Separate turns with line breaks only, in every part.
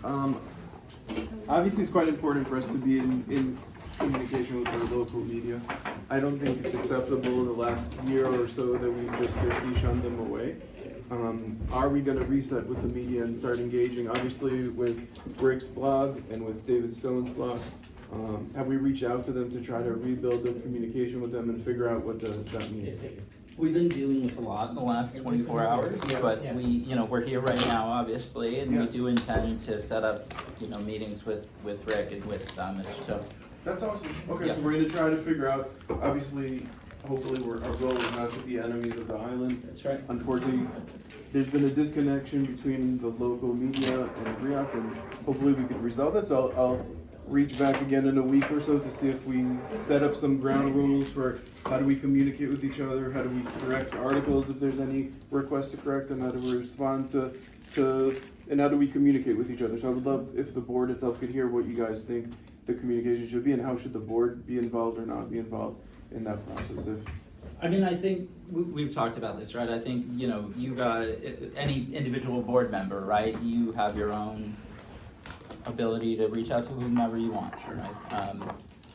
Obviously, it's quite important for us to be in communication with our local media. I don't think it's acceptable in the last year or so that we just shunned them away. Are we going to reset with the media and start engaging? Obviously, with Rick's blog and with David Stone's blog, have we reached out to them to try to rebuild the communication with them and figure out what that means?
We've been doing this a lot in the last 24 hours, but we're here right now, obviously, and we do intend to set up, meetings with Rick and with Mr. Stone.
That's awesome. Okay, so we're going to try to figure out, obviously, hopefully our goal is not to be enemies of the island.
That's right.
Unfortunately, there's been a disconnection between the local media and RIOC, and hopefully we can resolve it. So I'll reach back again in a week or so to see if we set up some ground rules for how do we communicate with each other, how do we correct articles if there's any requests to correct them, how do we respond to and how do we communicate with each other. So I would love if the board itself could hear what you guys think the communication should be, and how should the board be involved or not be involved in that process.
I think we've talked about this, right? I think, you got any individual board member, right? You have your own ability to reach out to whomever you want, right?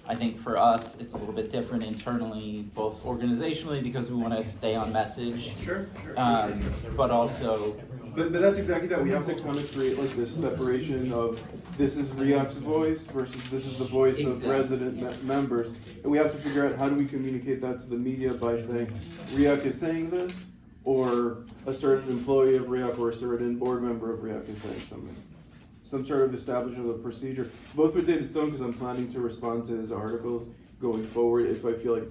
I think for us, it's a little bit different internally, both organizationally, because we want to stay on message.
Sure.
But also.
But that's exactly that. We have to kind of create like this separation of this is RIOC's voice versus this is the voice of resident members. And we have to figure out how do we communicate that to the media by saying RIOC is saying this, or a certain employee of RIOC or a certain board member of RIOC is saying something. Some sort of establishment of a procedure, both with David Stone, because I'm planning to respond to his articles going forward if I feel like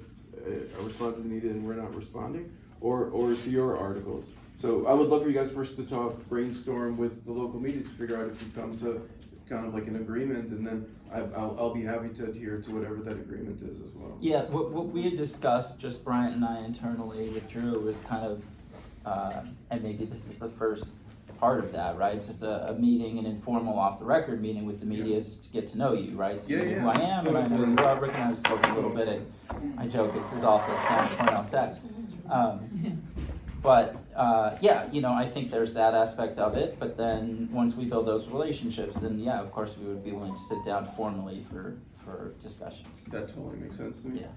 a response is needed and we're not responding, or to your articles. So I would love for you guys first to talk, brainstorm with the local media to figure out if we come to kind of like an agreement, and then I'll be happy to adhere to whatever that agreement is as well.
Yeah, what we had discussed, just Bryant and I internally with Drew, was kind of, and maybe this is the first part of that, right? Just a meeting, an informal off-the-record meeting with the media, just to get to know you, right? So you know who I am, so, and I know who you are. Rick and I have spoken a little bit. I joke, it's his office down at Cornell Tech. But I think there's that aspect of it. But then once we build those relationships, then of course we would be willing to sit down formally for discussions.
That totally makes sense to me.
Yeah.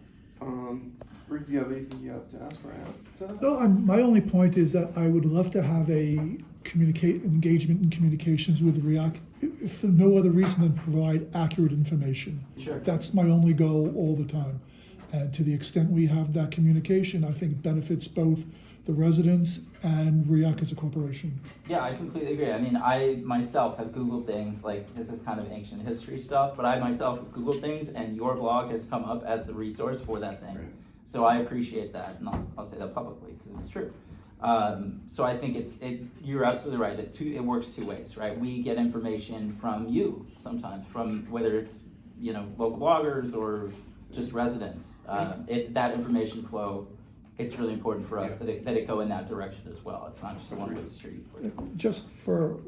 Rick, do you have anything you have to ask or add to that?
No, my only point is that I would love to have a engagement and communications with RIOC, if for no other reason than provide accurate information.
Sure.
That's my only goal all the time. And to the extent we have that communication, I think benefits both the residents and RIOC as a corporation.
Yeah, I completely agree. I myself have Googled things, like this is kind of ancient history stuff, but I myself have Googled things, and your blog has come up as the resource for that thing. Right. So I appreciate that, and I'll say that publicly because it's true. So I think you're absolutely right. It works two ways, right? We get information from you sometimes, from whether it's local bloggers or just residents. That information flow. It's really important for us that it go in that direction as well. It's not just a one-way street.
Just for,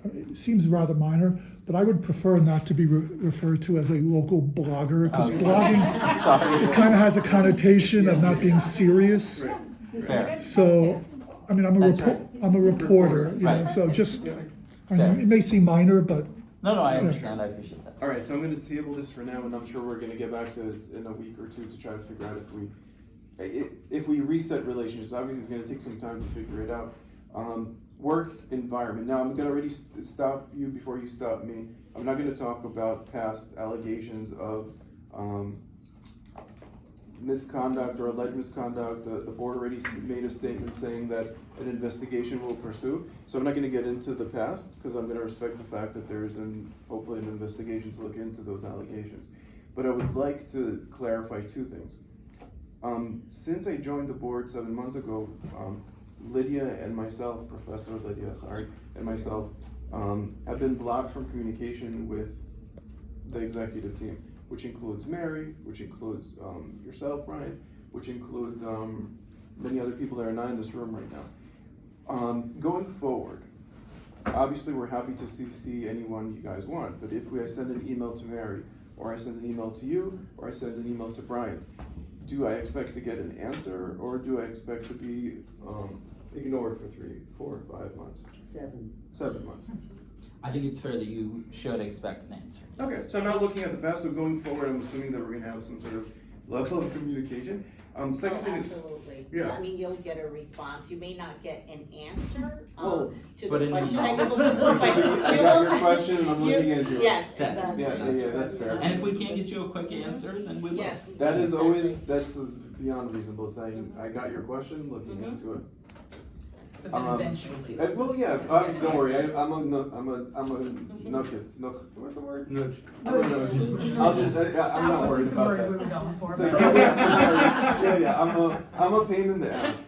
it seems rather minor, but I would prefer not to be referred to as a local blogger, because blogging it kind of has a connotation of not being serious.
Fair.
So, I'm a reporter, so just, it may seem minor, but.
No, I understand. I appreciate that.
All right, so I'm going to table this for now, and I'm sure we're going to get back to it in a week or two to try to figure out if we reset relationships. Obviously it's going to take some time to figure it out. Work environment. Now I'm going to already stop you before you stop me. I'm not going to talk about past allegations of misconduct or alleged misconduct. The board already made a statement saying that an investigation will pursue. So I'm not going to get into the past, because I'm going to respect the fact that there is hopefully an investigation to look into those allegations. But I would like to clarify two things. Since I joined the board 7 months ago, Lydia and myself, Professor Lydia, and myself, have been blocked from communication with the executive team, which includes Mary, which includes yourself, Ryan, which includes many other people that are not in this room right now. Going forward, obviously we're happy to CC anyone you guys want, but if I send an email to Mary, or I send an email to you, or I send an email to Brian, do I expect to get an answer, or do I expect to be ignored for 3, 4, 5 months?
7.
7 months.
I think it's fair that you should expect an answer.
Okay, so I'm not looking at the past, so going forward, I'm assuming that we're gonna have some sort of level of communication. Second thing is,
Absolutely.
yeah.
I mean, you'll get a response. You may not get an answer,
Well,
to
but
the
in your
question that you're
knowledge-
looking for, but
I
you
got
will.
your question, and I'm looking into it.
Yes,
That's-
exactly.
Yeah, that's fair.
And if we can't get you a quick answer, then we will.
Yes.
That is
exactly.
always, that's beyond reasonable, saying, I got your question, looking
Mhm.
into it.
But then eventually.
Well, yeah, obviously, don't worry, I'm a nuggets, what's the word?
Nudge.
I'm a nudge. I'll just, I'm not worried about
That wasn't the word we
that.
were going for.
So,
but-
yeah, I'm a pain in the ass.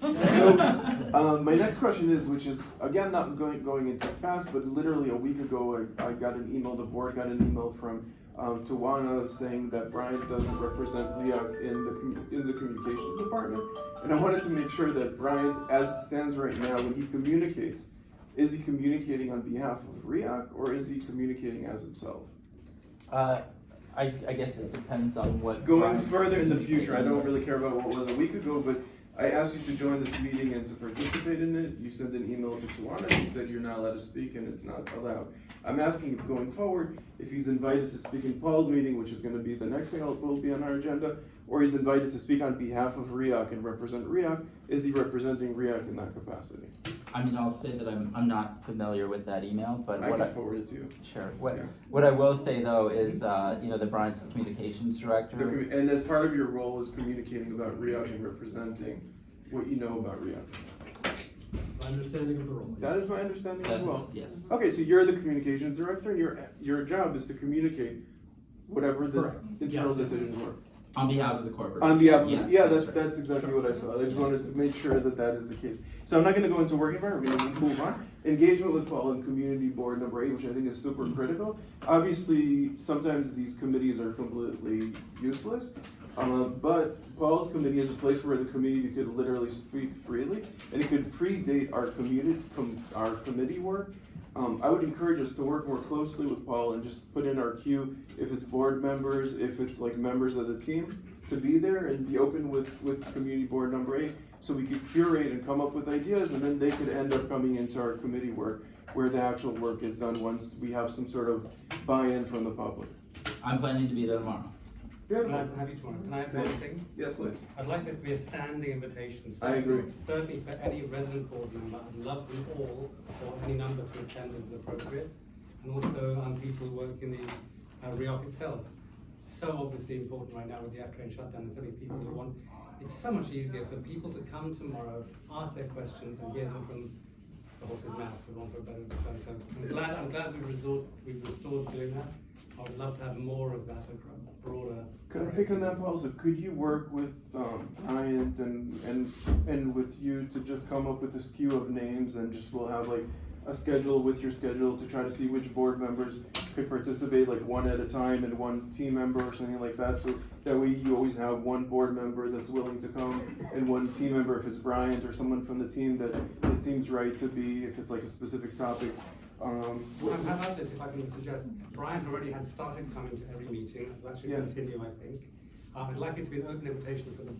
So, my next question is, which is, again, not going into the past, but literally a week ago, I got an email, the board got an email from Tawana saying that Brian doesn't represent RIOC in the communications department. And I wanted to make sure that Brian, as it stands right now, when he communicates, is he communicating on behalf of RIOC or is he communicating as himself?
I guess it depends on what.
Going
Brian-
further in the future, I don't really care about what was a week ago, but I asked you to join this meeting and to participate in it. You sent an email to Tawana, you said you're not allowed to speak and it's not allowed. I'm asking if going forward, if he's invited to speak in Paul's meeting, which is gonna be the next thing will be on our agenda, or he's invited to speak on behalf of RIOC and represent RIOC, is he representing RIOC in that capacity?
I mean, I'll say that I'm not familiar with that email, but
I
what
can forward it to you.
Sure.
Yeah.
What I will say though is, that Brian's the communications director.
And as part of your role is communicating about RIOC and representing what you know about RIOC.
That's my understanding of the role.
That is my understanding as well.
Yes.
Okay, so you're the communications director, and your job is to communicate whatever the
Correct.
internal
Yes, yes.
decisions were.
On behalf of the corporate.
On behalf of,
Yes,
yeah,
that's right.
that's exactly what I thought. I just wanted to make sure that that is the case. So I'm not gonna go into working environment, we're gonna move on. Engagement with Paul and community board number 8, which I think is super critical. Obviously, sometimes these committees are completely useless. But Paul's committee is a place where the community could literally speak freely, and it could predate our committee work. I would encourage us to work more closely with Paul and just put in our queue, if it's board members, if it's like members of the team, to be there and be open with community board number 8, so we could curate and come up with ideas, and then they could end up coming into our committee work, where the actual work is done once we have some sort of buy-in from the public.
I'm planning to be there tomorrow.
Can I have you tomorrow? Can I add one thing?
Yes, please.
I'd like this to be a standing invitation.
I agree.
Certainly for any resident board member, I'd love them all, or any number to attend as appropriate. And also people who work in the RIOC itself. So obviously important right now with the after-train shutdown, and so many people who want. It's so much easier for people to come tomorrow, ask their questions, and hear them from the horse's mouth, for want of a better term. So I'm glad we've restored doing that. I would love to have more of that broader.
Could I pick on that, Paul? So could you work with Bryant and with you to just come up with a skew of names, and just we'll have like a schedule with your schedule to try to see which board members could participate, like one at a time and one team member or something like that, so that way you always have one board member that's willing to come and one team member if it's Bryant or someone from the team that it seems right to be, if it's like a specific topic.
How about this, if I can suggest, Brian already had started coming to every meeting, that should
Yeah.
continue, I think. I'd like it to be an open invitation for the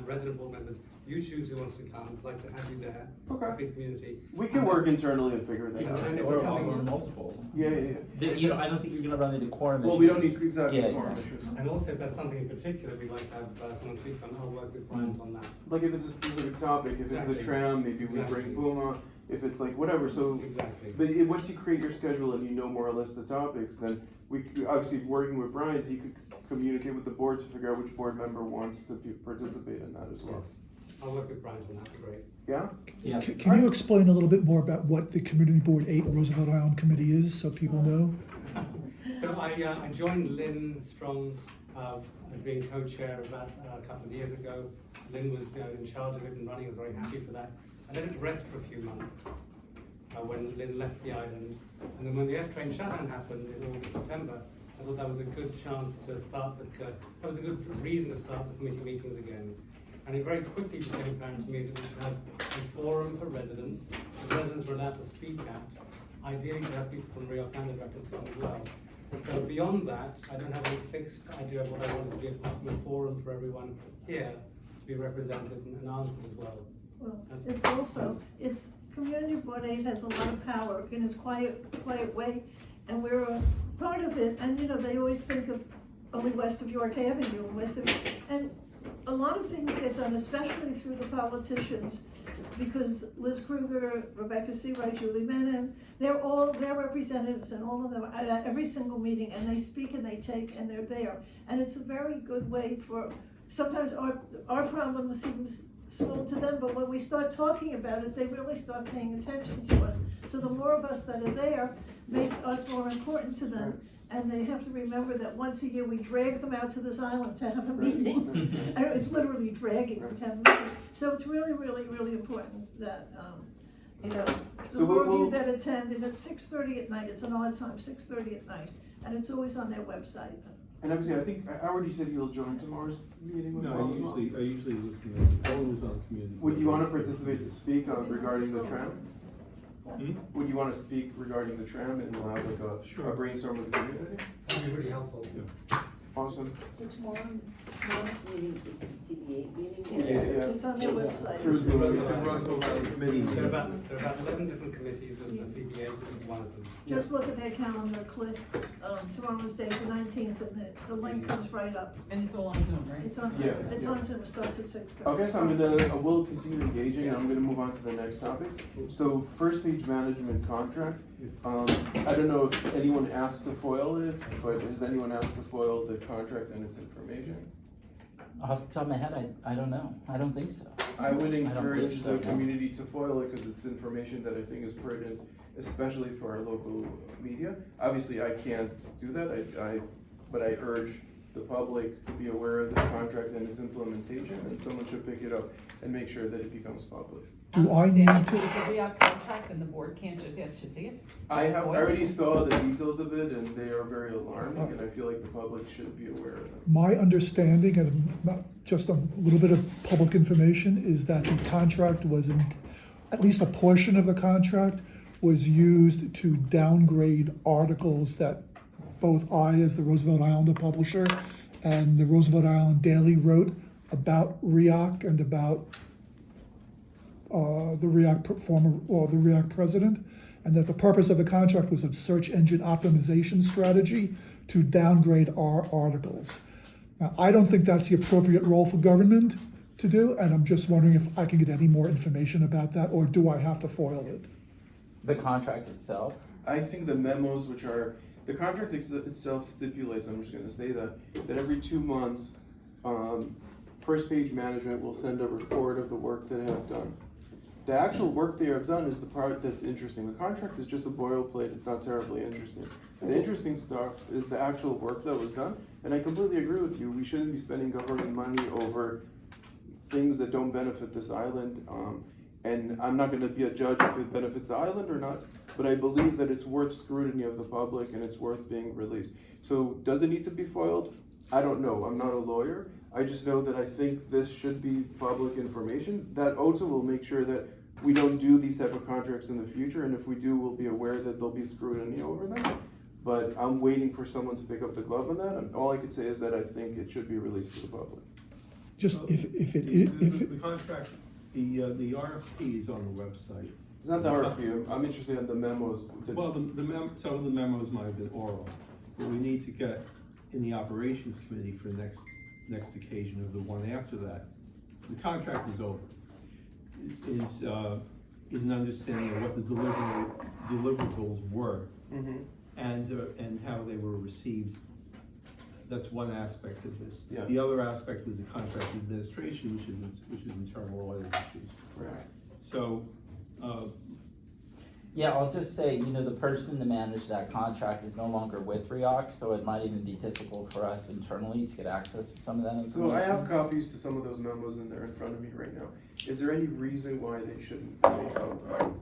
resident board members, you choose who wants to come, I'd like to have you there,
Okay.
speak community.
We can work internally and figure that
Yeah,
out.
and if
Or
it's something-
or multiple.
Yeah.
I don't think you're gonna run into quorum issues.
Well, we don't need exactly
Yeah,
quorum
exactly.
issues.
And also if there's something in particular we'd like to have someone speak on, I'll work with Brian on that.
Like if it's a specific topic, if it's the
Exactly.
tram, maybe we
Exactly.
bring Puma, if it's like whatever, so.
Exactly.
But once you create your schedule and you know more or less the topics, then obviously working with Brian, he could communicate with the board to figure out which board member wants to participate in that as well.
I'll work with Brian on that, that'd be great.
Yeah?
Yeah.
Can you explain a little bit more about what the Community Board 8 Roosevelt Island Committee is, so people know?
So I joined Lynn Strong as being co-chair of that a couple of years ago. Lynn was in charge of it and running, I was very happy for that. I let it rest for a few months when Lynn left the island. And then when the F-train shutdown happened in August, September, I thought that was a good chance to start that was a good reason to start the committee meetings again. And it very quickly became apparent to me that we should have a forum for residents, that residents were allowed to speak at, ideally to have people from RIOC and the directors come as well. So beyond that, I don't have any fixed idea of what I want to be, apart from a forum for everyone here to be represented and answered as well.
Well, it's also, it's Community Board 8 has a lot of power in its quiet way, and we're a part of it, and they always think of only west of York Avenue, and a lot of things get done, especially through the politicians, because Liz Kruger, Rebecca Seawright, Julie Menon, they're representatives, and all of them at every single meeting, and they speak and they take, and they're there. And it's a very good way for, sometimes our problem seems small to them, but when we start talking about it, they really start paying attention to us. So the more of us that are there makes us more important to them. And they have to remember that once a year, we drag them out to this island to have a meeting. It's literally dragging them to have a meeting. So it's really, really, really important that, the more of you that attend, and it's 6:30 at night, it's an odd time, 6:30 at night, and it's always on their website.
And obviously, I think, Howard, you said you'll join tomorrow's meeting with
No,
Paul?
I usually listen to, always on community.
Would you want to participate to speak regarding the tram?
Hmm?
Would you want to speak regarding the tram and we'll have like
Sure.
a brainstorm with the community?
That'd be really helpful.
Awesome.
So tomorrow's meeting is the CBA meeting?
Yeah.
It's on their website.
Cruise the
Roosevelt Island Committee.
There are about 11 different committees, and the CBA is one of them.
Just look at their calendar, click, tomorrow's date, the 19th, and the link comes right up.
And it's all on Zoom, right?
It's on,
Yeah.
it's on Zoom, it starts at 6:30.
Okay, so we'll continue engaging and I'm gonna move on to the next topic. So first page management contract. I don't know if anyone asked to foil it, but has anyone asked to foil the contract and its information?
Off the top of my head, I don't know. I don't think so.
I would
believe
encourage
so,
the
no.
community to foil it because it's information that I think is pertinent, especially for our local media. Obviously, I can't do that, but I urge the public to be aware of this contract and its implementation, and someone should pick it up and make sure that it becomes public.
Do I need
It's
to,
a RIOC contract and the board can't just have to see it?
I already saw the details of it and they are very alarming and I feel like the public should be aware of them.
my understanding, and not just a little bit of public information, is that the contract was, at least a portion of the contract was used to downgrade articles that both I, as the Roosevelt Islander publisher, and the Roosevelt Island Daily wrote about RIOC and about the RIOC president, and that the purpose of the contract was a search engine optimization strategy to downgrade our articles. Now, I don't think that's the appropriate role for government to do, and I'm just wondering if I can get any more information about that, or do I have to foil it?
The contract itself.
I think the memos the contract itself stipulates, I'm just gonna say that every 2 months, first page management will send a report of the work that they have done. The actual work they have done is the part that's interesting. The contract is just a boilerplate, it's not terribly interesting. The interesting stuff is the actual work that was done, and I completely agree with you, we shouldn't be spending government money over things that don't benefit this island. And I'm not gonna be a judge if it benefits the island or not, but I believe that it's worth scrutiny of the public and it's worth being released. So does it need to be foiled? I don't know, I'm not a lawyer. I just know that I think this should be public information. That also will make sure that we don't do these type of contracts in the future, and if we do, we'll be aware that there'll be scrutiny over them. But I'm waiting for someone to pick up the glove on that, and all I could say is that I think it should be released to the public.
Just if it,
The contract, the RFP is on the website.
It's not the RFP, I'm interested in the memos.
Well, some of the memos might have been oral, but we need to get in the operations committee for the next occasion of the one after that. The contract is over. Is an understanding of what the deliverables were and how they were received. That's one aspect of this.
Yeah.
The other aspect was the contract administration, which is internal audit issues.
Right.
So,
Yeah, I'll just say, the person to manage that contract is no longer with RIOC, so it might even be difficult for us internally to get access to some of that information.
So I have copies to some of those memos and they're in front of me right now. Is there any reason why they shouldn't be public?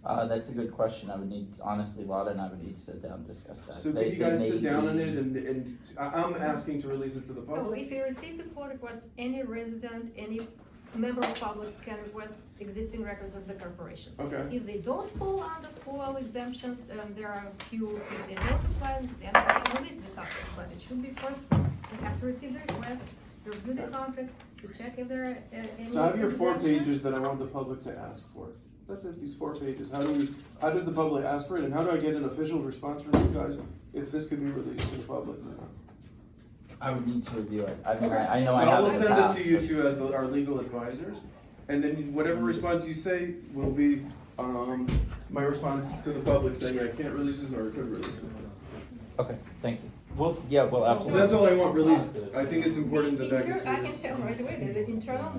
That's a good question. I would need, honestly, Lada and I would need to sit down and discuss that.
So could you guys sit down on it and I'm asking to release it to the
Well,
public?
if you receive the full request, any resident, any member of public can request existing records of the corporation.
Okay.
If they don't fall under full exemptions, there are a few, if they don't apply, then we can release the topic, but it should be first, we have to receive the request, review the contract, to check if there are any
So I have your 4
exemptions.
pages that I want the public to ask for. That's it, these 4 pages. How does the public ask for it, and how do I get an official response from you guys if this could be released to the public?
I would need to review it. I mean, I know
So
I
I
have
will
in the
send
past.
this to you two as our legal advisors, and then whatever response you say will be, my response to the public saying I can't release this or I could release it.
Okay, thank you. Well, yeah, well,
So
absolutely.
that's all I want released. I think it's important that
The
that gets
I can
released.
tell right away that the internal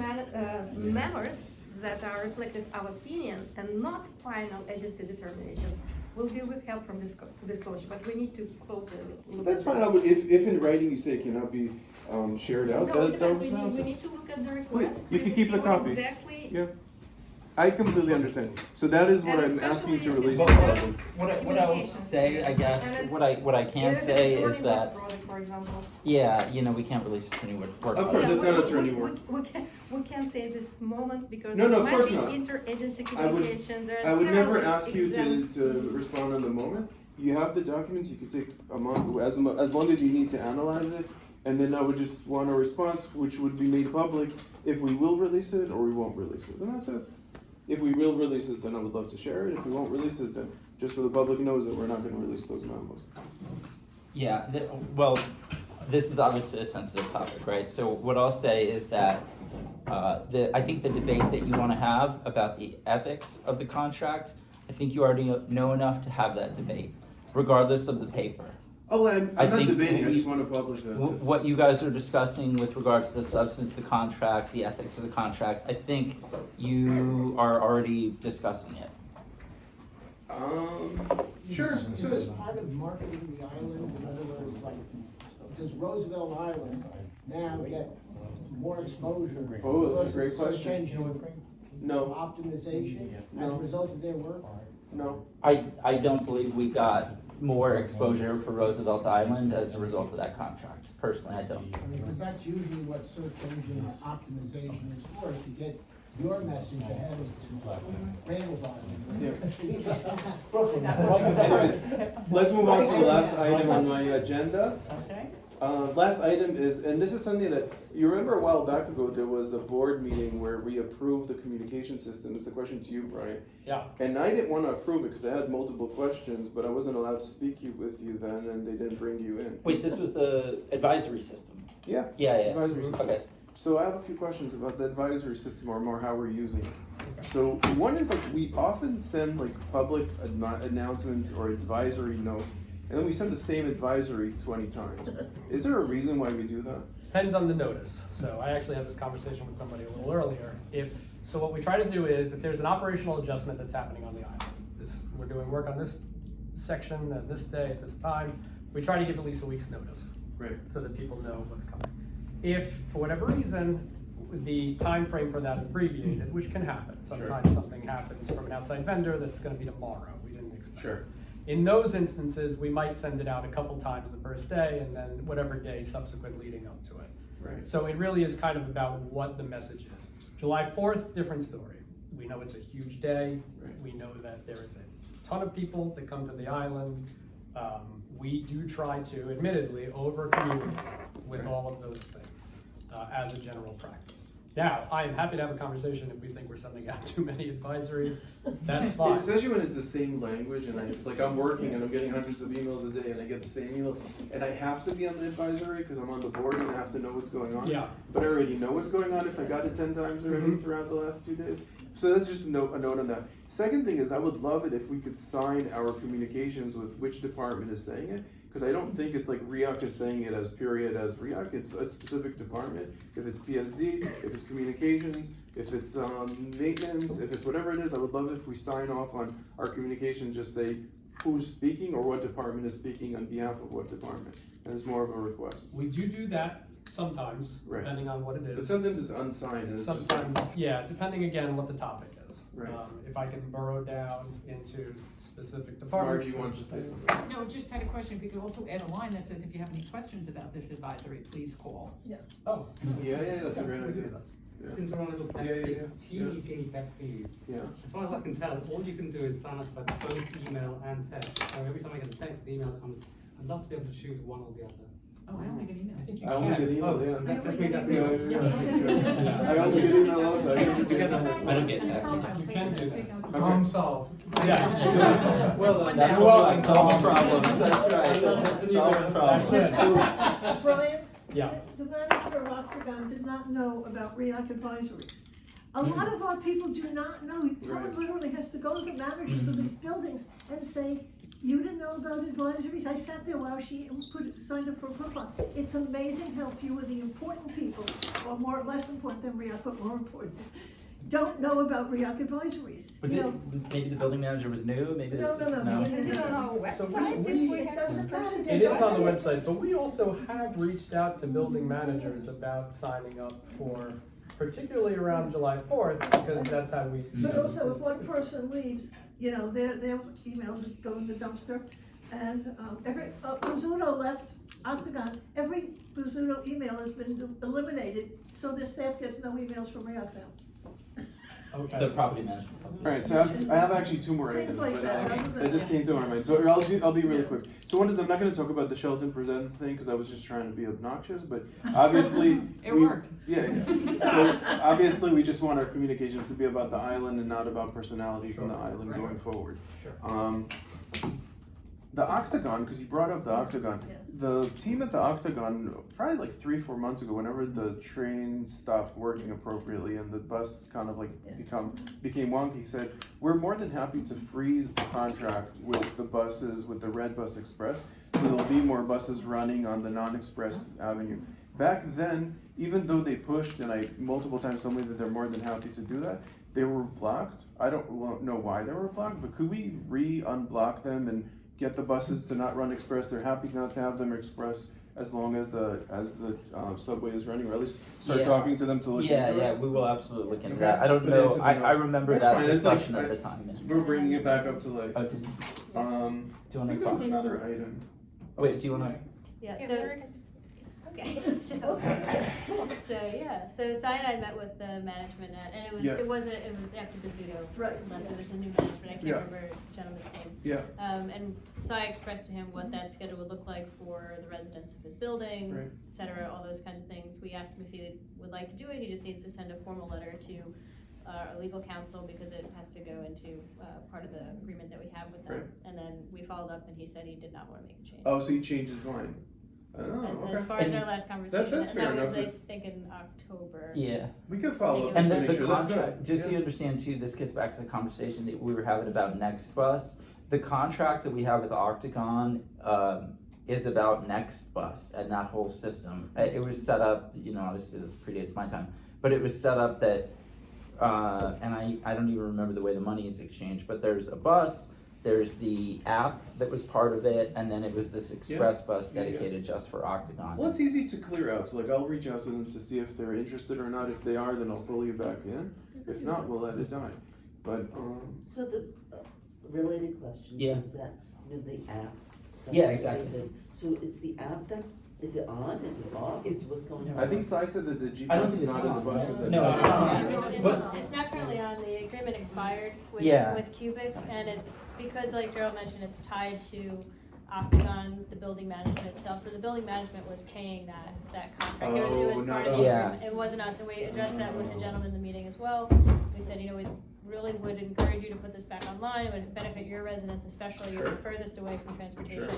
memos that are reflected our opinion and not final agency determination will be withheld from disclosure, but we need to close it.
That's fine, if in writing you say it cannot be, shared out,
No,
that
because
was
we need to look at the
Wait,
request.
you
to
can keep
see
the
what
copy.
Exactly.
Yeah, I completely understand. So that is what
And
I'm asking to
especially
release.
if
to the
it's-
public.
What I will say, I guess,
And
what I can
If it's
say
a
is that,
project, for example.
yeah, you know, we can't release it to any work.
Of course, that's not attorney work.
We can't say this moment because
No, no,
it
of
might
course
be
not.
interagency
I would-
communication. There are
I would never
several
ask you
exams.
to respond on the moment. You have the documents, you can take a month, as long as you need to analyze it. And then I would just want a response, which would be made public, if we will release it or we won't release it, and that's it. If we will release it, then I would love to share it. If we won't release it, then just so the public knows that we're not gonna release those memos.
Yeah, well, this is obviously a sensitive topic, right? So what I'll say is that, I think the debate that you wanna have about the ethics of the contract, I think you already know enough to have that debate, regardless of the paper.
Oh, I'm
I
not
think
debating, I
we-
just wanna publish that.
What you guys are discussing with regards to the substance of the contract, the ethics of the contract, I think you are already discussing it.
Sure.
Is this part of marketing the island? In other words, like, does Roosevelt Island now get more exposure?
Oh, that's a great
because of
question.
search engine
No,
optimization as a
No.
result of their work?
no.
I don't believe we got more exposure for Roosevelt Island as a result of that contract. Personally, I don't.
I mean, because that's usually what search engine optimization is for, to get your message ahead of Randall's Island.
Anyways, let's move on to the last item on my agenda.
Okay.
Last item is, and this is something that, you remember a while back ago, there was a board meeting where we approved the communication system. It's a question to you, Brian.
Yeah.
And I didn't want to approve it because I had multiple questions, but I wasn't allowed to speak with you then, and they didn't bring you in.
Wait, this was the advisory system?
Yeah.
Yeah,
Advisory system.
Okay.
So I have a few questions about the advisory system, or more how we're using it. So one is like, we often send like public announcements or advisory note, and then we send the same advisory 20 times. Is there a reason why we do that?
Depends on the notice. So I actually had this conversation with somebody a little earlier. So what we try to do is, if there's an operational adjustment that's happening on the island, we're doing work on this section at this day at this time, we try to give at least a week's notice.
Right.
So that people know what's coming. If, for whatever reason, the time frame for that is abbreviated, which can happen. Sometimes something happens from an outside vendor that's gonna be tomorrow, we didn't expect.
Sure.
In those instances, we might send it out a couple times the first day and then whatever day subsequent leading up to it.
Right.
So it really is kind of about what the message is. July 4th, different story. We know it's a huge day.
Right.
We know that there is a ton of people that come to the island. We do try to, admittedly, over-communicate with all of those things as a general practice. Now, I am happy to have a conversation if we think we're sending out too many advisories. That's fine.
Especially when it's the same language, and it's like I'm working and I'm getting hundreds of emails a day, and I get the same email, and I have to be on the advisory because I'm on the board and I have to know what's going on.
Yeah.
But I already know what's going on if I got it 10 times already throughout the last 2 days. So that's just a note on that. Second thing is, I would love it if we could sign our communications with which department is saying it. Because I don't think it's like RIOC is saying it as period as RIOC, it's a specific department. If it's PSD, if it's communications, if it's maintenance, if it's whatever it is, I would love if we sign off on our communication, just say who's speaking or what department is speaking on behalf of what department. And it's more of a request.
We do that sometimes,
Right.
depending on what it is.
But sometimes it's unsigned and it's just
Sometimes, yeah, depending again what the topic is.
Right.
If I can burrow down into specific departments.
Margie wants to say something.
No, just had a question. If you could also add a line that says, if you have any questions about this advisory, please call.
Oh.
Yeah, that's a great idea. Yeah.
Since we're on a little pet
Yeah.
peeve, teeny pet peeve.
Yeah.
As far as I can tell, all you can do is sign up for both email and text. So every time I get a text, the email comes, I'd love to be able to choose one or the other.
Oh, I only get emails.
I think you
I only
can.
get email, yeah.
That's just me, that's
Yeah,
me.
yeah. I only get email also.
I don't get text.
You can do that.
Problem solved.
Yeah.
Well done.
That's
You're
what
welcome.
I solve problems, that's right, solving problems.
That's it.
Brian?
Yeah.
The manager of Octagon did not know about RIOC advisories. A lot of our people do not know, someone
Right.
literally has to go to the managers of these buildings and say, you didn't know about advisories? I sat there while she signed up for a profile. It's amazing how few of the important people, or more or less important than RIOC, but more important, don't know about RIOC advisories.
Was
You
it,
know,
maybe the building manager was new, maybe this
No,
is,
no, no.
Is it on our
So
website?
we-
Did we
It
have
doesn't
some
matter.
It is on the website, but we also have reached out to building managers about signing up for, particularly around July 4th, because that's how we.
But also, if one person leaves, you know, their emails go in the dumpster. And every, Buzzuto left Octagon, every Buzzuto email has been eliminated, so the staff gets no emails from RIOC now.
Okay.
the property management company.
Alright, so I have actually two more
Things
items,
like
but
that, other than
that just
that.
came to my mind, so I'll be really quick. So one is, I'm not gonna talk about the Shelton Present thing, cause I was just trying to be obnoxious, but obviously.
It
we-
worked.
Yeah, so obviously, we just want our communications to be about the island and not about personalities on the island
Sure.
going forward.
Sure.
The Octagon, because you brought up the Octagon,
Yeah.
the team at the Octagon, probably like 3-4 months ago, whenever the train stopped working appropriately and the bus kind of like became wonky, said, we're more than happy to freeze the contract with the buses, with the Red Bus Express, so there'll be more buses running on the non-express avenue. Back then, even though they pushed, and I multiple times told me that they're more than happy to do that, they were blocked. I don't know why they were blocked, but could we unblock them and get the buses to not run express? They're happy not to have them express as long as the subway is running, or at least start
Yeah.
talking to them to look into it.
Yeah, we will absolutely look into
Okay.
that. I don't
Put it
know,
into the
I
notes.
remember
That's
that
fine. It's like,
discussion at the time.
We're bringing it back up to like,
Oh, do
do
you
I
wanna
think there was
talk?
another item.
Wait, do you wanna?
Yeah, okay, so Si and I met with the management and
Yeah.
it was after Buzzuto
Right.
left, there was a new management, I can't
Yeah.
remember the gentleman's name.
Yeah,
And Si expressed to him what that schedule would look like for the residents of his building,
Right.
et cetera, all those kind of things. We asked him if he would like to do it, he just needs to send a formal letter to our legal counsel because it has to go into part of the agreement that we have with them.
Right.
And then we followed up and he said he did not wanna make a change.
oh, so you changed his mind. Oh,
And
okay.
as far as our last conversation,
that's fair
and that was,
enough.
I think, in October.
Yeah.
We can follow up
And
just to
And
make
the
sure that's
contract,
good.
just so
Yeah.
you understand too, this gets back to the conversation that we were having about Next Bus. The contract that we have with Octagon, is about Next Bus and that whole system. It was set up, you know, obviously this predates my time, but it was set up that, and I don't even remember the way the money is exchanged, but there's a bus, there's the app that was part of it, and then it was this express bus
Yeah, yeah.
dedicated just for Octagon.
Well, it's easy to clear out, so like I'll reach out to them to see if they're interested or not. If they are, then I'll pull you back in. If not, we'll let it die. But,
So the related question
Yeah.
is that, you know, the app. that
Yeah,
it
exactly.
says- So it's the app is it on, is it off, is what's going on?
I think Sai said that the
I don't
GPS
think
is
it's
not in the
on.
buses. I
No,
think
it's not.
It's not currently on, the agreement expired
Yeah.
with Cubic, and it's because, like Gerald mentioned, it's tied to Octagon, the building management itself, so the building management was paying that contract. It was
Oh,
part
not
of
us.
the
Yeah.
agreement. It wasn't us, and we addressed that with the gentleman in the meeting as well. We said, you know, we really would encourage you to put this back online, it would benefit your residents, especially you're the furthest away from transportation.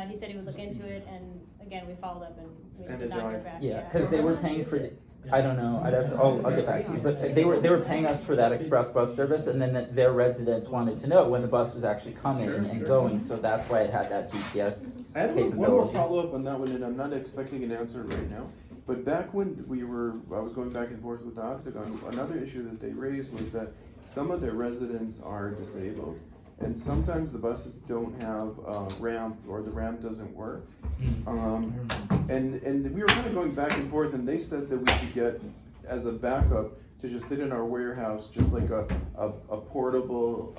He said he would look into it, and again, we followed up and we
And
did
it
not hear
died.
back.
Yeah, cause they were paying for, I don't know, I'll get back to you, but they were paying us for that express bus service, and then their residents wanted to know when the bus was actually coming
Sure,
and
sure.
going, so that's why it had that GPS
I have one more
capability.
follow-up on that one, and I'm not expecting an answer right now. But back when I was going back and forth with the Octagon, another issue that they raised was that some of their residents are disabled. And sometimes the buses don't have a ramp, or the ramp doesn't work. And we were kind of going back and forth, and they said that we could get, as a backup, to just sit in our warehouse, just like a portable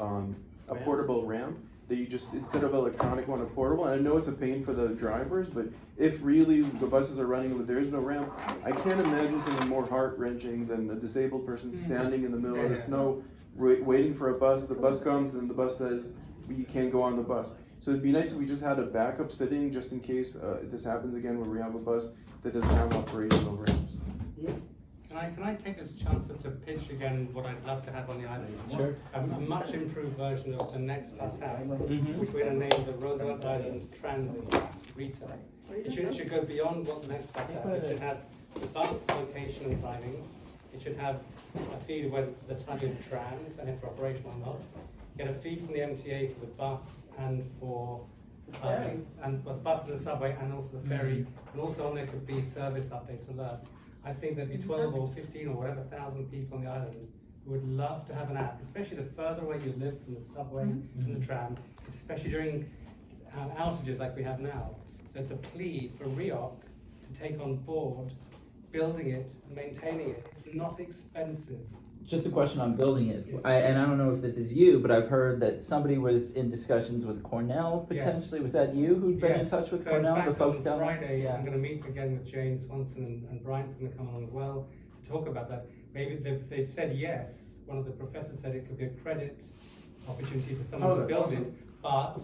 ramp, that you just, instead of electronic one, a portable. And I know it's a pain for the drivers, but if really the buses are running but there is no ramp, I can't imagine something more heart-wrenching than a disabled person standing in the middle of the snow, waiting for a bus. The bus comes and the bus says, you can't go on the bus. So it'd be nice if we just had a backup sitting, just in case, this happens again, where we have a bus that doesn't have operational rooms.
Can I take this chance to pitch again what I'd love to have on the island?
Sure.
A much improved version of the next bus out,
Mhm.
which we're gonna name the Roosevelt Island Transit Retail. It should go beyond what the next bus out. It should have the bus location and timings. It should have a feed of whether the type of trams and if they're operational or not. Get a feed from the MTA for the bus and for and the bus and the subway and also the ferry. And also on there could be service updates, alerts. I think there'd be 12 or 15 or whatever thousand people on the island who would love to have an app, especially the further away you live from the subway and the tram, especially during outages like we have now. So it's a plea for RIOC to take on board building it and maintaining it. It's not expensive.
Just a question on building it. And I don't know if this is you, but I've heard that somebody was in discussions with Cornell potentially. Was that you who'd been in touch with
So
Cornell,
in fact,
the folks
on
down there?
Friday,
Yeah.
I'm going to meet again with Jane Swanson and Bryant's going to come along as well to talk about that. Maybe they've said yes. One of the professors said it could be a credit opportunity for someone to build it, but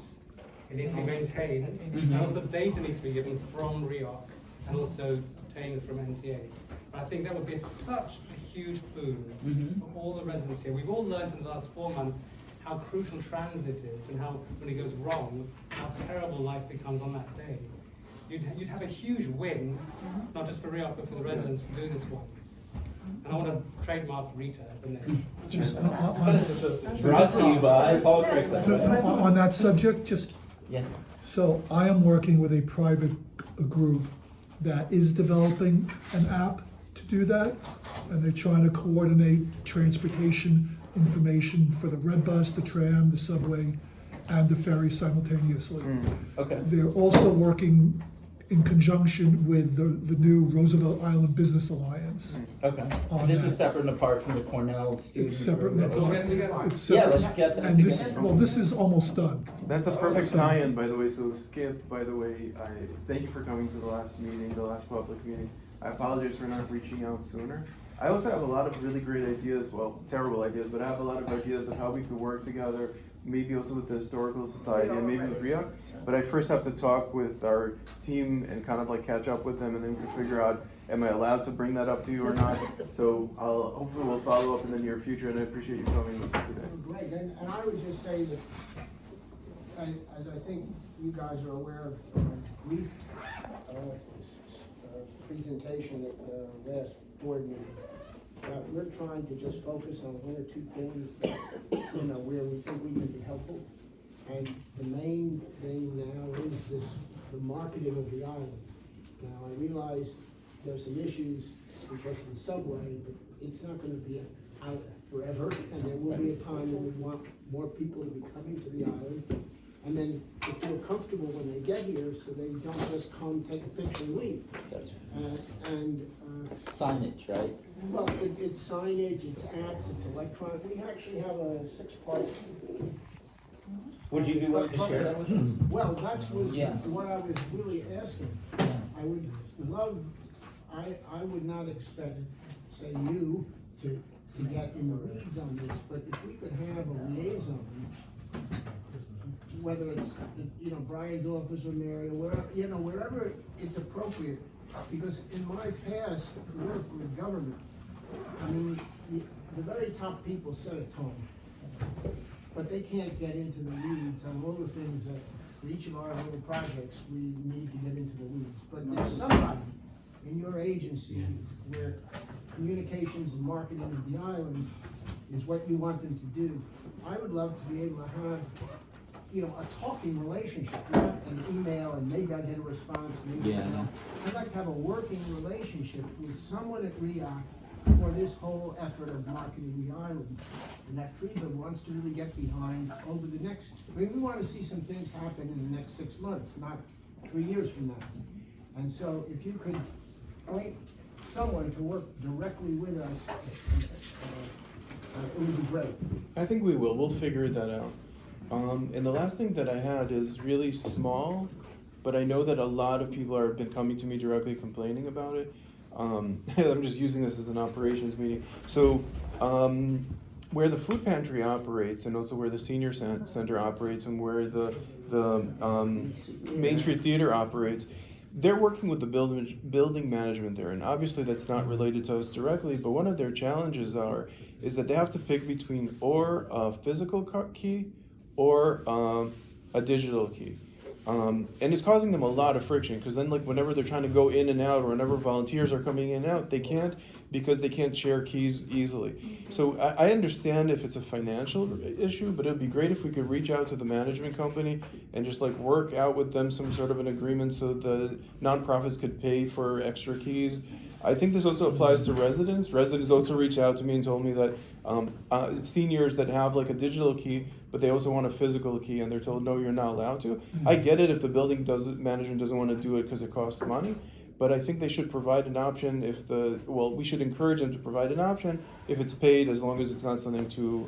it needs to be maintained. And also data needs to be given from RIOC and also obtained from NTA. I think that would be such a huge boon for all the residents here. We've all learned in the last 4 months how crucial transit is and how, when it goes wrong, how terrible life becomes on that day. You'd have a huge win, not just for RIOC, but for the residents for doing this one. And I want to trademark Rita as the name.
Just
Brought to you by Paul Crickland.
on that subject, just,
Yeah.
so I am working with a private group that is developing an app to do that, and they're trying to coordinate transportation information for the red bus, the tram, the subway, and the ferry simultaneously.
Okay.
They're also working in conjunction with the new Roosevelt Island Business Alliance.
Okay.
On
This
that.
is separate and apart from the Cornell student.
It's separate,
group.
it's
Yeah,
separate,
let's get them
and this,
together.
well, this is almost done.
That's a perfect
So-
tie-in, by the way. So Skip, by the way, I thank you for coming to the last meeting, the last public meeting. I apologize for not reaching out sooner. I also have a lot of really great ideas, well, terrible ideas, but I have a lot of ideas of how we could work together, maybe also with the Historical Society and maybe with RIOC. But I first have to talk with our team and kind of like catch up with them, and then we can figure out, am I allowed to bring that up to you or not? So hopefully we'll follow up in the near future, and I appreciate you coming with us today.
Greg, and I would just say that, as I think you guys are aware of, brief presentation at the last board meeting, we're trying to just focus on one or two things that, where we think we can be helpful. And the main thing now is the marketing of the island. Now, I realize there's some issues because of the subway, but it's not gonna be out forever, and there will be a time when we want more people to be coming to the island. And then to feel comfortable when they get here, so they don't just come, take a picture and leave.
That's
Signage,
right?
Well, it's signage, it's apps, it's electronic. We actually have a 6-part.
Would you be willing to share that with us?
Well, that was
Yeah.
what I was really asking. I would love, I would not expect, say, you to get in the weeds on this, but if we could have a liaison, whether it's, Brian's office or Mary, or wherever it's appropriate, because in my past work with government, I mean, the very top people set a tone, but they can't get into the weeds on all the things that, for each of our little projects, we need to get into the weeds. But there's somebody in your agency where communications and marketing of the island is what you want them to do. I would love to be able to have, a talking relationship, not an email and maybe I get a response, maybe I don't. I'd like to have a working relationship with someone at RIOC for this whole effort of marketing the island. And that Treva wants to really get behind over the next, we want to see some things happen in the next 6 months, not 3 years from now. And so if you could point someone to work directly with us, it would be great.
I think we will. We'll figure that out. And the last thing that I had is really small, but I know that a lot of people have been coming to me directly complaining about it. I'm just using this as an operations meeting. So where the food pantry operates, and also where the senior center operates, and where the the Main Street Theater operates, they're working with the building management there, and obviously that's not related to us directly, but one of their challenges is that they have to pick between or a physical key or a digital key. And it's causing them a lot of friction, because then like whenever they're trying to go in and out, or whenever volunteers are coming in and out, they can't, because they can't share keys easily. So I understand if it's a financial issue, but it'd be great if we could reach out to the management company and just like work out with them some sort of an agreement so the nonprofits could pay for extra keys. I think this also applies to residents. Residents also reached out to me and told me that seniors that have like a digital key, but they also want a physical key, and they're told, no, you're not allowed to. I get it if the building management doesn't want to do it because it costs money, but I think they should provide an option we should encourage them to provide an option if it's paid, as long as it's not something too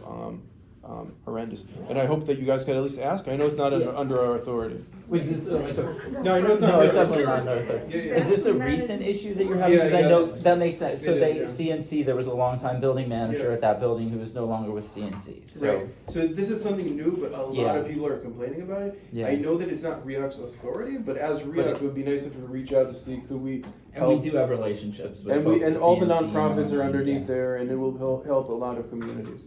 horrendous. And I hope that you guys can at least ask. I know it's not under our authority.
Is this
No, I know it's not.
No, it's definitely not under our authority. Is this a recent issue that you're having?
Yeah,
Because I know
this-
that makes sense. So
it
they,
is, yeah.
CNC, there was a longtime building manager
Yeah.
at that building who is no longer with CNC. So
Right. So this is something new, but a lot of people are complaining about it.
Yeah.
I know that it's not RIOC's authority, but as RIOC, it would be nice if we reach out to see could we
and we
help.
do have relationships with
And
folks
and
at
all the
CNC
nonprofits are
and-
underneath
yeah.
there, and it will help a lot of communities.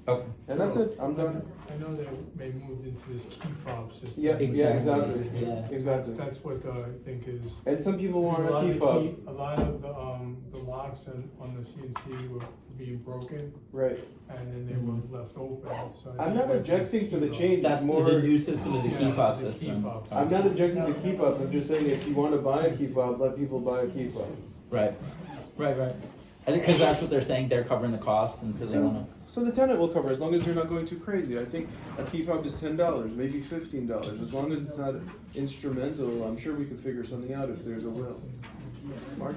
Okay.
And that's it. I'm done.
I know they moved into this key fob system.
Yeah, exactly.
Yeah.
Exactly.
That's what I think is.
And some people want
Because
a key fob.
A lot of the locks on the CNC were being broken,
Right.
and then they were left open, so. I
I'm
think
not
that's
objecting
just
to the
key
change.
That's
It's more.
the new system is a key
Yeah,
fob
it's a key
system.
fob.
I'm not objecting to key fobs. I'm just saying if you want to buy a key fob, let people buy a key fob.
Right. I think because that's what they're saying, they're covering the costs, and so they want to.
So the tenant will cover as long as you're not going too crazy. I think a key fob is $10, maybe $15. As long as it's not instrumental, I'm sure we could figure something out if there's a will. Marge?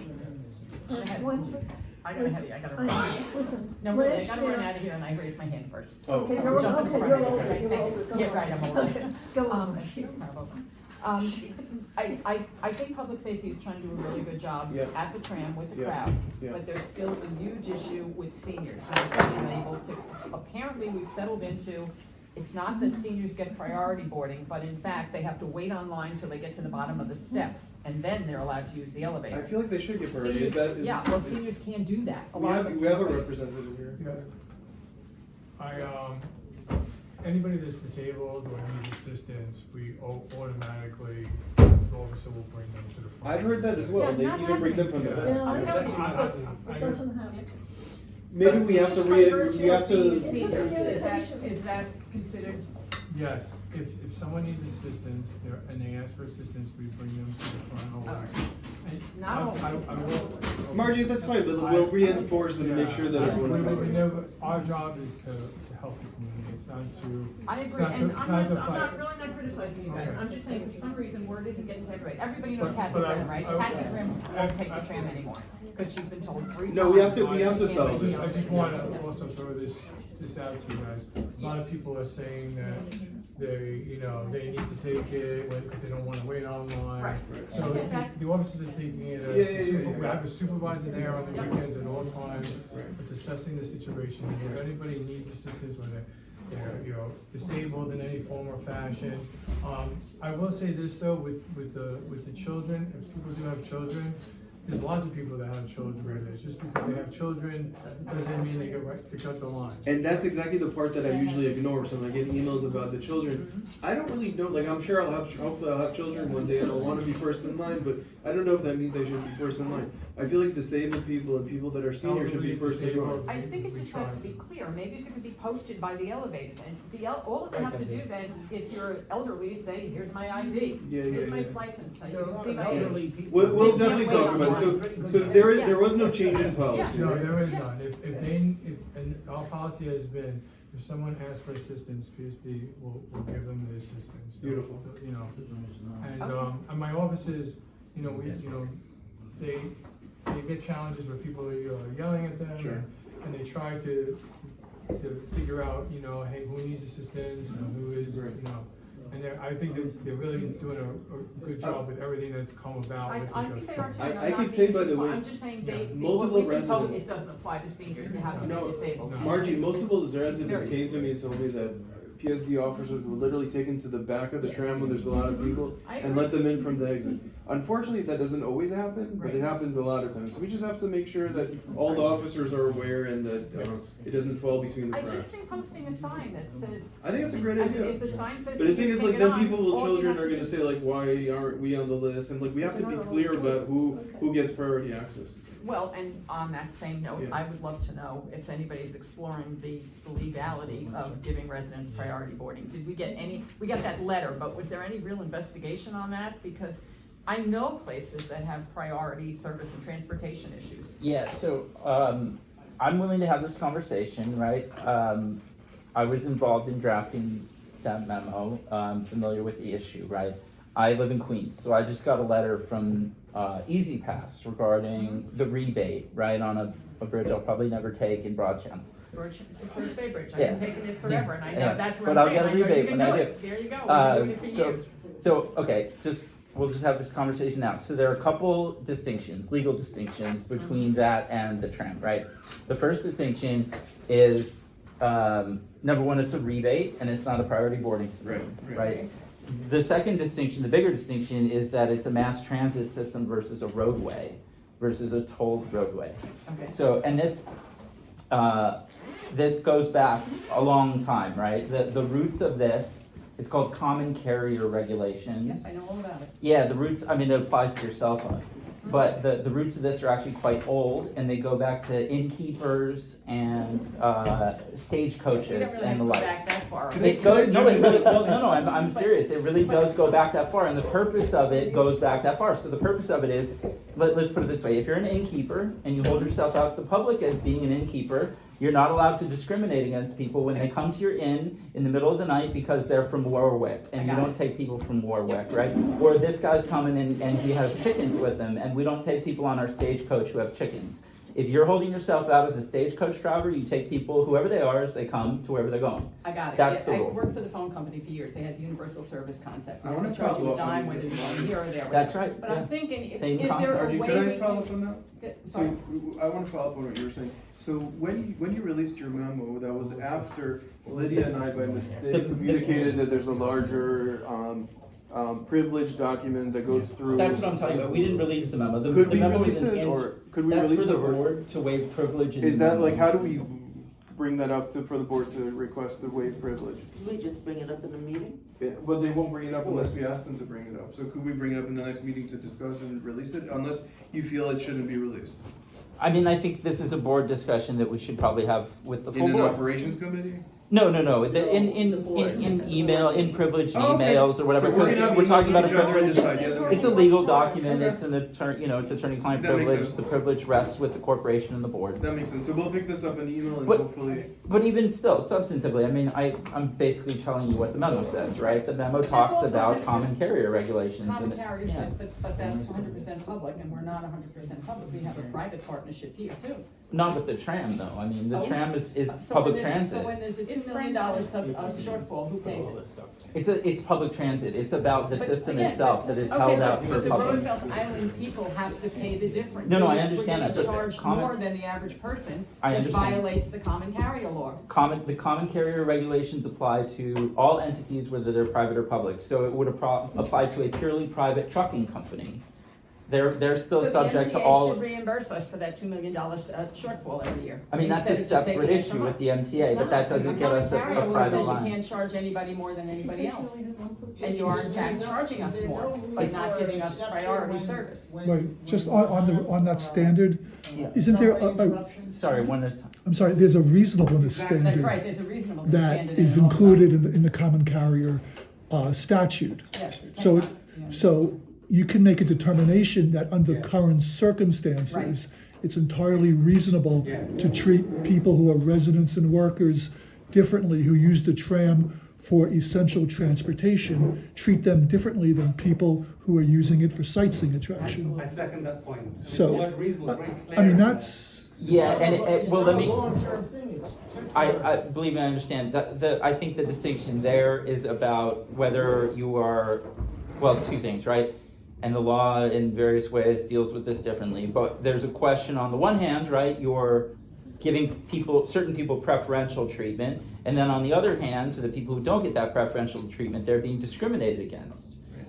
I gotta have you, I gotta run.
Listen.
No, really, I
last
gotta
year-
run out of here, and I raised my hand first.
Oh.
Okay,
So
you're,
jump in
okay,
front
you're
of me,
older,
okay?
you're
Thank
older.
you.
Go
Yeah,
on.
right, I'm older.
Okay, go on.
I think public safety is trying to do a really good job
Yeah.
at the tram with the
Yeah.
crowds,
Yeah.
but there's still a huge issue with seniors not being able to, apparently we've settled into, it's not that seniors get priority boarding, but in fact, they have to wait online till they get to the bottom of the steps, and then they're allowed to use the
I
elevator.
feel like they should get priority. Is
Seniors-
that?
Yeah, well, seniors can't do that. A
We
lot of
have,
them
we have a
can't.
representative here.
Yeah. Anybody that's disabled or needs assistance, we automatically, the officer will bring them to the front.
I've heard that as well.
Yeah,
They
not
even bring them from the
happening.
back.
Yeah.
It's actually not
It
happening.
doesn't happen.
Maybe we have to we have to.
Is that considered?
Yes, if someone needs assistance, and they ask for assistance, we bring them to the front always. And
Not always.
I will.
Margie, that's fine, but we'll reinforce them to make sure that everyone's
We
covered.
never, our job is to help the community, it's not to.
I
it's
agree,
not to-
and
it's
I'm
not to
not
fight.
really not criticizing you guys,
Okay.
I'm just saying, for some reason, word isn't getting to everybody. Everybody knows
But-
Kathy
but I-
Grimm, right?
I-
Kathy Grimm won't take the tram anymore, because she's been told 3 times.
No, we have to
she
sell
can't
it.
take
I
the
just
tram.
wanna also throw this out to you guys. A lot of people are saying that they need to take it because they don't wanna wait online.
Right.
So
I get that.
the officers are taking it as, we have a supervisor there on the weekends at all times. It's assessing the situation. If anybody needs assistance, whether they're disabled in any form or fashion. I will say this though, with the children, if people do have children, there's lots of people that have children with it. Just because they have children doesn't mean they get right to cut the line.
And that's exactly the part that I usually ignore. So when I get emails about the children, I don't really know. Like I'm sure hopefully I'll have children one day and I'll want to be first in line, but I don't know if that means I should be first in line. I feel like disabled people and people that are seniors should be first in line.
I think it just has to be clear, maybe if it could be posted by the elevators, and all they have to do then, if you're elderly, say, here's my ID, here's my license, so you can see my age.
We'll definitely talk about it. So there was no change in policy.
No,
right?
there is none. If and our policy has been, if someone asks for assistance, PSD will give them the assistance.
Beautiful.
And my offices, they get challenges where people are yelling at them.
Sure.
And they try to figure out, hey, who needs assistance and who is, and I think they're really doing a good job with everything that's come about with the
I think they are too.
I could say, by the way,
I'm just saying,
multiple
what we've been told,
residents-
it doesn't apply to seniors, they have to be
No,
disabled.
Margie, multiple residents came to me and told me that PSD officers were literally taken to the back of the
Yes.
tram when there's a lot of people
I
and
agree.
let them in from the exit. Unfortunately, that doesn't always happen, but it
Right.
happens a lot of times. So we just have to make sure that all the officers are aware and that it doesn't fall between the
I
cracks.
just think posting a sign that says.
I think that's a great
I mean,
idea.
if the sign says.
But the thing
seniors
is, like,
take it
then
on,
people with
all you
children
have
are
to
gonna
do-
say, like, why aren't we on the list? And like, we have to be clear about who gets priority access.
Well, and on that same note,
Yeah.
I would love to know if anybody's exploring the legality of giving residents priority boarding. Did we get we got that letter, but was there any real investigation on that? Because I know places that have priority service and transportation issues.
Yeah, so, I'm willing to have this conversation, right? I was involved in drafting that memo, familiar with the issue, right? I live in Queens, so I just got a letter from, Easy Pass regarding the rebate, right, on a bridge I'll probably never take in Broad Channel.
First Bay Bridge, I've
Yeah.
been taking it forever, and I know,
Yeah.
that's what
But
I'm
I'll
saying,
get a
I know you
rebate
can
when
do
I
it, there you go, we've been doing it for years.
So, okay, we'll just have this conversation now. So there are a couple distinctions, legal distinctions between that and the tram, right? The first distinction is, number one, it's a rebate and it's not a priority boarding system, right? The second distinction, the bigger distinction, is that it's a mass transit system versus a roadway, versus a tolled roadway.
Okay.
So, and this goes back a long time, right? The roots of this, it's called common carrier regulations.
Yes, I know all about it.
Yeah, the roots, I mean, it applies to your cell phone. But the roots of this are actually quite old, and they go back to innkeepers and stagecoaches
We don't really have
and
to
the
go
like.
back that far.
It goes, no, it really, well, no, I'm serious. It really does go back that far, and the purpose of it goes back that far. So the purpose of it is, let's put it this way: if you're an innkeeper and you hold yourself out to the public as being an innkeeper, you're not allowed to discriminate against people when they come to your inn in the middle of the night because they're from Warwick, and you don't take people from Warwick, right? Or this guy's coming in and he has chickens with him, and we don't take people on our stagecoach who have chickens. If you're holding yourself out as a stagecoach driver, you take people, whoever they are, as they come to wherever they're going.
I got it.
That's
Yeah,
the rule.
I worked for the phone company for years. They had the universal service concept.
I wanna
They charge you
follow
a
up on
dime
the-
whether you're going here or there.
That's right,
But
yeah.
I'm thinking, is
Same
there
concept.
a
Arjun,
way
can I
we
follow
can?
up on that? So
Sorry.
I want to follow up on what you were saying. So when you released your memo, that was after Lydia and I by mistake communicated that there's a larger privilege document that goes through.
That's what I'm talking about. We didn't release the memo. The
Could we
memo
release
is an
it, or could we
that's
release
for the
it, or-
board to waive privilege. In
Is
the
that
memo.
like, how do we bring that up for the board to request to waive privilege?
We just bring it up in the meeting?
Yeah, well, they won't bring it up unless we ask them to bring it up. So could we bring it up in the next meeting to discuss and release it, unless you feel it shouldn't be released?
I mean, I think this is a board discussion that we should probably have with the full
In an
board.
operations committee?
No. In email, in privileged
Oh, okay.
emails or whatever.
So we're
because
gonna
we're talking about a
each other and
privilege.
decide, yeah,
It's a legal document.
Okay.
It's an it's attorney-client
That makes
privilege.
sense.
The privilege rests with the corporation and the board.
That makes sense. So we'll pick this up in email and
But-
hopefully.
But even still, substantively, I mean, I'm basically telling you what the memo says, right? The memo talks
also
about
what-
common carrier regulations.
Common
and-
carrier
yeah.
stuff, but that's 100% public, and we're not 100% public. We have a private partnership here too.
Not with the tram, though. I mean, the
Oh.
tram is
So
public
when there's-
transit.
So when there's a $2 million shortfall, who pays it?
It's public transit. It's about the
But
system
again,
itself that is
okay,
held
but-
out for
But the
public.
Roosevelt Island people have to pay the difference.
No,
So
I understand that,
We're
but
getting charged
common-
more than the average person,
I
which
understand.
violates the common carrier law.
The common carrier regulations apply to all entities, whether they're private or public. So it would apply to a purely private trucking company. They're still subject to
So
all.
the MTA should reimburse us for that $2 million shortfall every year.
I mean, that's a
instead of just taking
separate
it
issue
from
with
us.
the MTA,
It's
but
not,
that doesn't
because
get
the
us
common carrier
a
law
private
says
line.
you can't charge anybody more than anybody else. And you are in fact charging us more, but not giving us priority service.
Right, just on that standard, isn't there
Sorry, one at a time.
I'm sorry, there's a reasonableness
That's
standard
right, there's a reasonableness
that
standard in
is
it also.
included in the common carrier statute.
Yes,
So,
yeah.
so you can make a determination that under current circumstances, it's entirely reasonable to treat people who are residents and workers differently, who use the tram for essential transportation, treat them differently than people who are using it for sightseeing attraction.
I second that point.
So,
The word reasonable is very clear.
I mean, that's,
Yeah, and well, let me.
Long-term thing, it's temporary.
I believe me, I understand. I think the distinction there is about whether you are, well, two things, right? And the law in various ways deals with this differently. But there's a question on the one hand, right? You're giving certain people preferential treatment, and then on the other hand, to the people who don't get that preferential treatment, they're being discriminated against.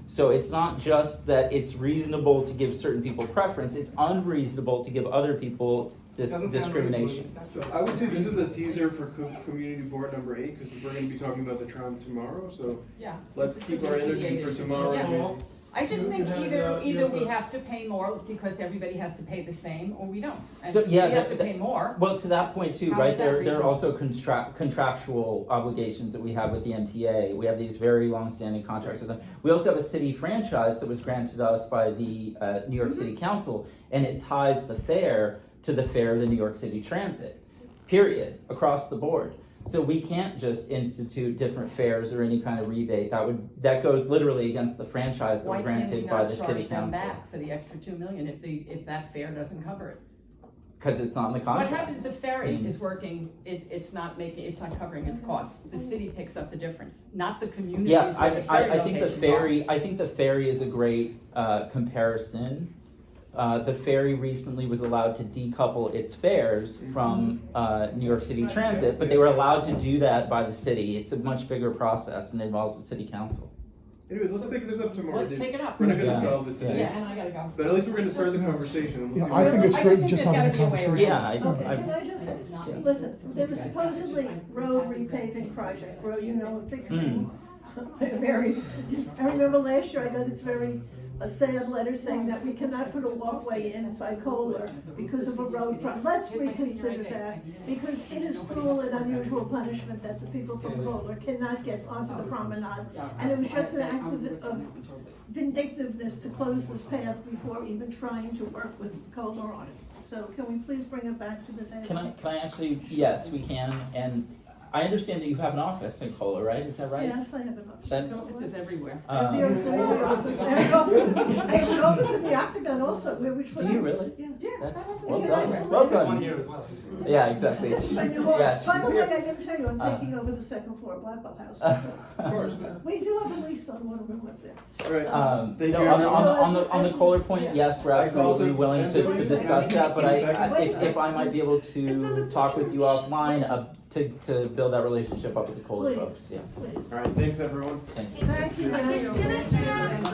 So it's not just that it's reasonable to give certain people preference, it's unreasonable to give other people this discrimination.
So I would say this is a teaser for community board number 8, because we're gonna be talking about the tram tomorrow, so
Yeah.
let's keep our energy for tomorrow.
Yeah. I just think
You can have,
either
but-
we have to pay more because everybody has to pay the same, or we don't. And
So,
if we
yeah,
have to
that-
pay more.
Well, to that point too,
How
right,
is that
there are
reasonable?
also contractual obligations that we have with the MTA. We have these very long-standing contracts with them. We also have a city franchise that was granted us by the New York City Council, and it ties the fare to the fare of the New York City Transit, period, across the board. So we can't just institute different fares or any kind of rebate. That goes literally against the franchise that
Why
was
can't we
granted by
not
the city
charge them
council.
back for the extra 2 million if that fare doesn't cover it?
Because it's not in the
What
contract.
happens if ferry
Mm.
is working, it's not covering its costs? The city picks up the difference, not the communities
Yeah,
where the ferry
I think the
locations are.
I think the ferry is a great comparison. The ferry recently was allowed to decouple its fares from New York City Transit, but they were allowed to do that by the city. It's a much bigger process and involves the city council.
Anyways, let's pick this up tomorrow.
Let's pick it up.
We're not gonna
Yeah.
solve it today.
Yeah, and I gotta go.
But at least we're gonna start the conversation. and we'll
Yeah,
see
I
what
think it's
I
great
just
just
think
having a
there's gotta be a way
conversation.
around
Yeah,
Okay, can I just, listen, there was supposedly road repaving project, road, fixing. Mary, I remember last year I got this very sad letter saying that we cannot put a walkway in by Kohler because of a road let's reconsider that, because it is cruel and unusual punishment that the people from Kohler cannot get onto the promenade. And it was just an act of vindictiveness to close this path before even trying to work with Kohler on it. So can we please bring it back to the table?
Can I actually, yes, we can, and I understand that you have an office in Kohler, right? Is that right?
Yes, I have an office.
That's-
This is everywhere.
I have an office in the Octagon also, which.
Do you really?
Yeah.
Yeah.
Well
Yeah,
done,
nice.
well
One
done.
here as well.
Yeah, exactly.
This is my new home.
Yeah,
By the
she's
way,
here.
I didn't tell you, I'm taking over the second floor Blackwell House. so.
Of course.
We do have a lease on one room up there.
All right.
You
Thank
know,
you,
on the Kohler point,
Yeah.
yes, we're absolutely willing to discuss that, but if I might be able
It's under
to talk with you offline, to build that relationship up with the Kohler
Please,
folks, yeah.
please.
All right, thanks everyone.
Thank you.
Thank you.